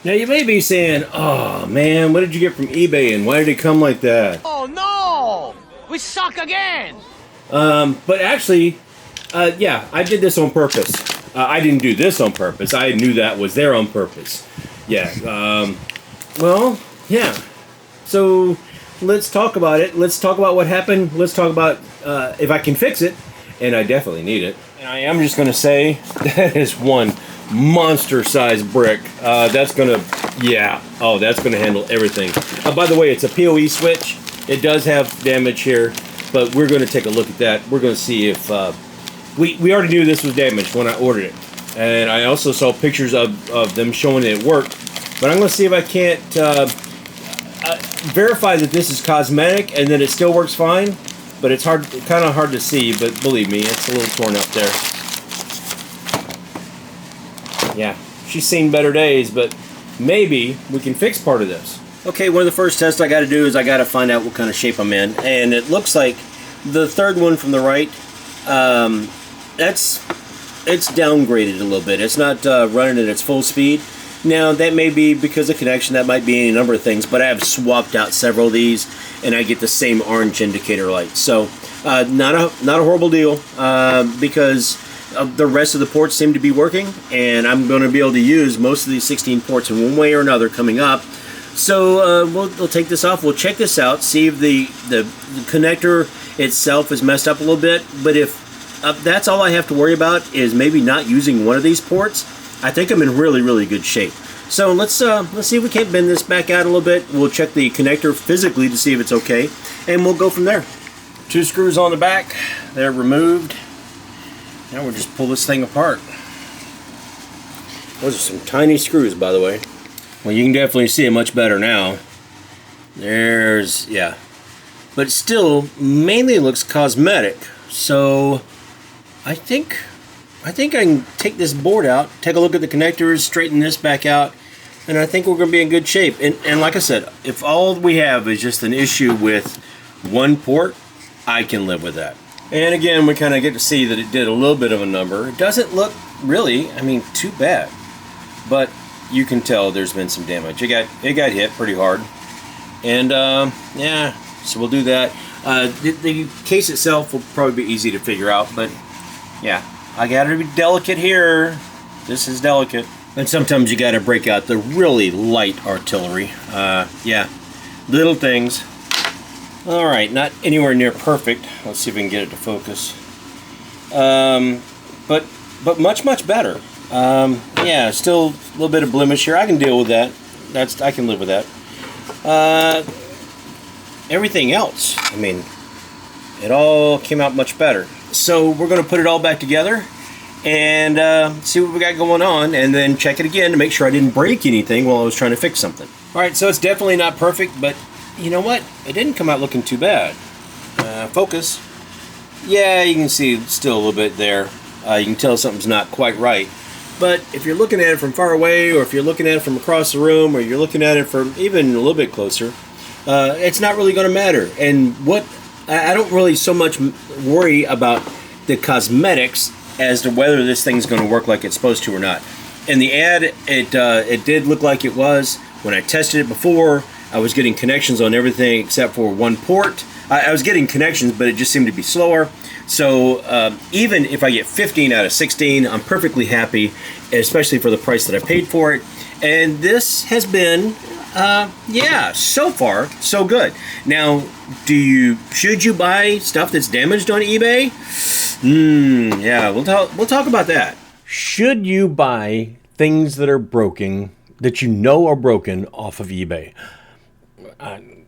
Now you may be saying, oh man, what did you get from eBay and why did it come like that? Oh no! We suck again! But actually, yeah, I did this on purpose. I didn't do this on purpose. I knew that was there on purpose. Yeah, well, yeah. So let's talk about it. Let's talk about what happened. Let's talk about if I can fix it, and I definitely need it. And I am just going to say that is one monster-sized brick. That's going to, yeah. Oh, that's going to handle everything. By the way, it's a PoE switch. It does have damage here, but we're going to take a look at that. We're going to see if we already knew this was damaged when I ordered it, and I also saw pictures of them showing that it worked. But I'm going to see if I can't verify that this is cosmetic and that it still works fine. But it's hard, kind of hard to see. But believe me, it's a little torn up there. Yeah, she's seen better days, but maybe we can fix part of this. Okay, one of the first tests I got to do is I got to find out what kind of shape I'm in, and it looks like the third one from the right, it's downgraded a little bit. It's not running at its full speed. Now that may be because of connection. That might be any number of things, but I have swapped out several of these, and I get the same orange indicator light. So not a horrible deal because the rest of the ports seem to be working, and I'm going to be able to use most of these 16 ports in one way or another coming up. So we'll take this off. We'll check this out, see if the connector itself is messed up a little bit. But if that's all I have to worry about is maybe not using one of these ports, I think I'm in really, really good shape. So let's see if we can't bend this back out a little bit. We'll check the connector physically to see if it's okay, and we'll go from there. 2 screws on the back. They're removed. Now we'll just pull this thing apart. Those are some tiny screws, by the way. Well, you can definitely see it much better now. There's, yeah. But still, mainly looks cosmetic. So, I think I can take this board out, take a look at the connectors, straighten this back out, and I think we're going to be in good shape. And like I said, if all we have is just an issue with one port, I can live with that. And again, we kind of get to see that it did a little bit of a number. It doesn't look really, I mean, too bad. But you can tell there's been some damage. It got hit pretty hard. And yeah, so we'll do that. The case itself will probably be easy to figure out, but yeah, I gotta be delicate here. This is delicate. And sometimes you gotta break out the really light artillery. Yeah, little things. All right, not anywhere near perfect. Let's see if we can get it to focus. But much better. Yeah, still a little bit of blemish here. I can deal with that. I can live with that. Everything else, I mean, it all came out much better. So we're going to put it all back together and see what we got going on, and then check it again to make sure I didn't break anything while I was trying to fix something. All right, so it's definitely not perfect, but you know what? It didn't come out looking too bad. Focus. Yeah, you can see still a little bit there. You can tell something's not quite right. But if you're looking at it from far away, or if you're looking at it from across the room, or you're looking at it from even a little bit closer, it's not really going to matter. And I don't really so much worry about the cosmetics as to whether this thing's going to work like it's supposed to or not. In the ad, it did look like it was. When I tested it before, I was getting connections on everything except for one port. I was getting connections, but it just seemed to be slower. So even if I get 15 out of 16, I'm perfectly happy, especially for the price that I paid for it. And this has been, yeah, so far, so good. Now, should you buy stuff that's damaged on eBay? Yeah, we'll talk about that. Should you buy things that are broken, that you know are broken off of eBay?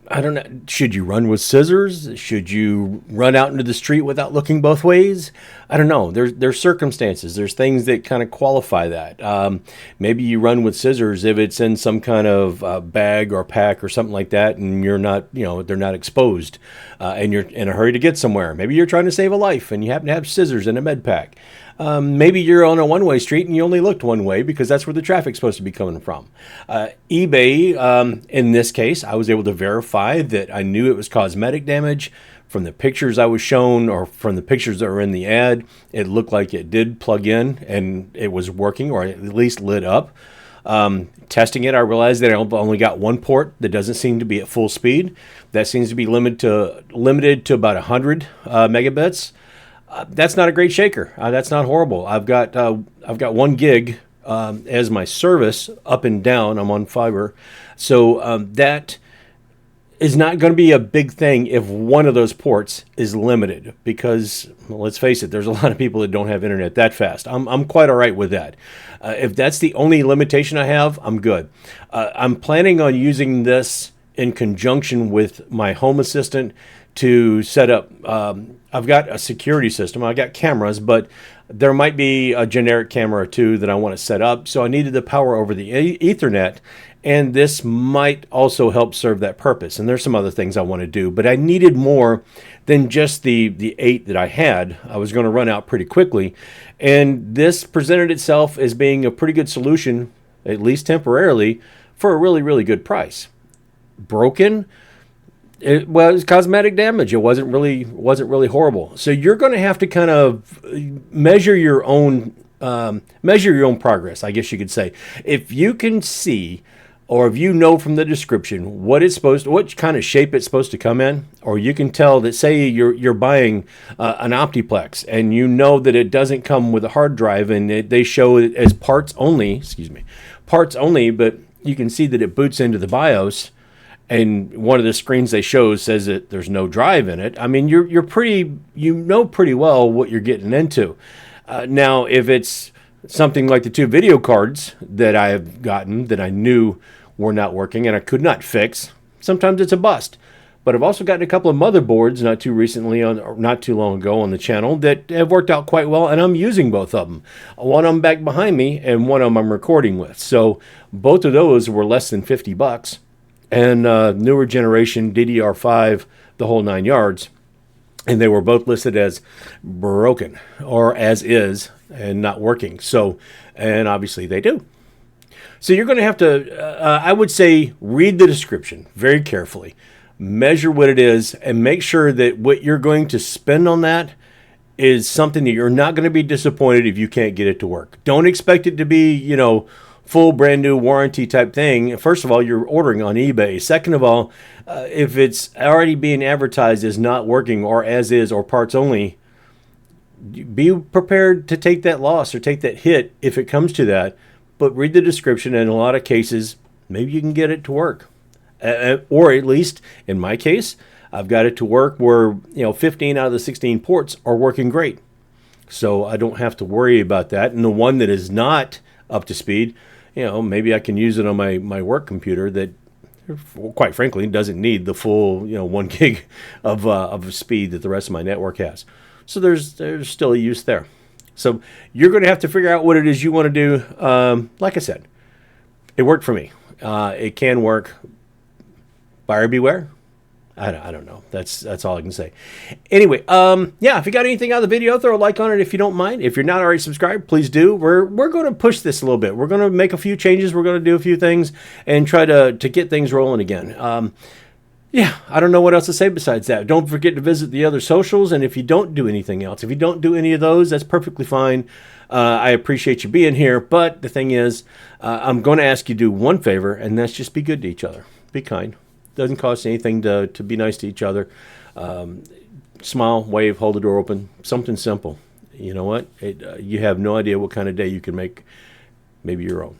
I don't know. Should you run with scissors? Should you run out into the street without looking both ways? I don't know. There's circumstances. There's things that kind of qualify that. Maybe you run with scissors if it's in some kind of bag or pack or something like that, and you're not, they're not exposed, and you're in a hurry to get somewhere. Maybe you're trying to save a life and you happen to have scissors in a med pack. Maybe you're on a one-way street and you only looked one way because that's where the traffic's supposed to be coming from. eBay, in this case, I was able to verify that I knew it was cosmetic damage. From the pictures I was shown, or from the pictures that were in the ad, it looked like it did plug in and it was working, or at least lit up. Testing it, I realized that I've only got one port that doesn't seem to be at full speed. That seems to be limited to about 100 megabits. That's not a great shaker. That's not horrible. I've got 1 gig as my service up and down. I'm on fiber, so that is not going to be a big thing if one of those ports is limited, because, well, let's face it, there's a lot of people that don't have internet that fast. I'm quite all right with that. If that's the only limitation I have, I'm good. I'm planning on using this in conjunction with my Home Assistant to set up. I've got a security system. I've got cameras, but there might be a generic camera or two that I want to set up. So I needed the power over the Ethernet, and this might also help serve that purpose. And there's some other things I want to do, but I needed more than just the 8 that I had. I was going to run out pretty quickly, and this presented itself as being a pretty good solution, at least temporarily, for a really, really good price. Broken? It was cosmetic damage. It wasn't really horrible. So you're going to have to kind of measure your own progress, I guess you could say. If you can see, or if you know from the description what kind of shape it's supposed to come in, or you can tell that, say you're buying an Optiplex and you know that it doesn't come with a hard drive, and they show it as parts only, but you can see that it boots into the BIOS. And one of the screens they show says that there's no drive in it. I mean, you know pretty well what you're getting into. Now, if it's something like the 2 video cards that I have gotten that I knew were not working and I could not fix, sometimes it's a bust. But I've also gotten a couple of motherboards not too long ago on the channel that have worked out quite well, and I'm using both of them. One of them back behind me, and one of them I'm recording with. So both of those were less than $50. And newer generation DDR5, the whole 9 yards, and they were both listed as broken or as is and not working. So, and obviously they do. So you're going to have to, I would say, read the description very carefully, measure what it is, and make sure that what you're going to spend on that is something that you're not going to be disappointed if you can't get it to work. Don't expect it to be, full brand new warranty type thing. First of all, you're ordering on eBay. Second of all, if it's already being advertised as not working or as is or parts only, be prepared to take that loss or take that hit if it comes to that. But read the description, and in a lot of cases, maybe you can get it to work. Or at least, in my case, I've got it to work where 15 out of the 16 ports are working great. So I don't have to worry about that. And the one that is not up to speed, maybe I can use it on my work computer that, quite frankly, doesn't need the full 1 gig of speed that the rest of my network has. So there's still a use there. So you're going to have to figure out what it is you want to do. Like I said, it worked for me. It can work. Buyer beware. I don't know. That's all I can say. Anyway, yeah, if you got anything out of the video, throw a like on it if you don't mind. If you're not already subscribed, please do. We're going to push this a little bit. We're going to make a few changes. We're going to do a few things and try to get things rolling again. Yeah, I don't know what else to say besides that. Don't forget to visit the other socials, and if you don't do anything else, if you don't do any of those, that's perfectly fine. I appreciate you being here, but the thing is, I'm going to ask you to do one favor, and that's just be good to each other. Be kind. Doesn't cost anything to be nice to each other. Smile, wave, hold the door open. Something simple. You know what? You have no idea what kind of day you can make, maybe your own.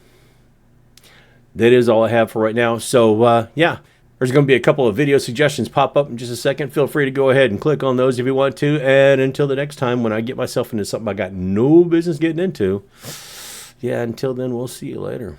That is all I have for right now. So, yeah, there's going to be a couple of video suggestions pop up in just a second. Feel free to go ahead and click on those if you want to. And until the next time when I get myself into something I got no business getting into, yeah, until then, we'll see you later.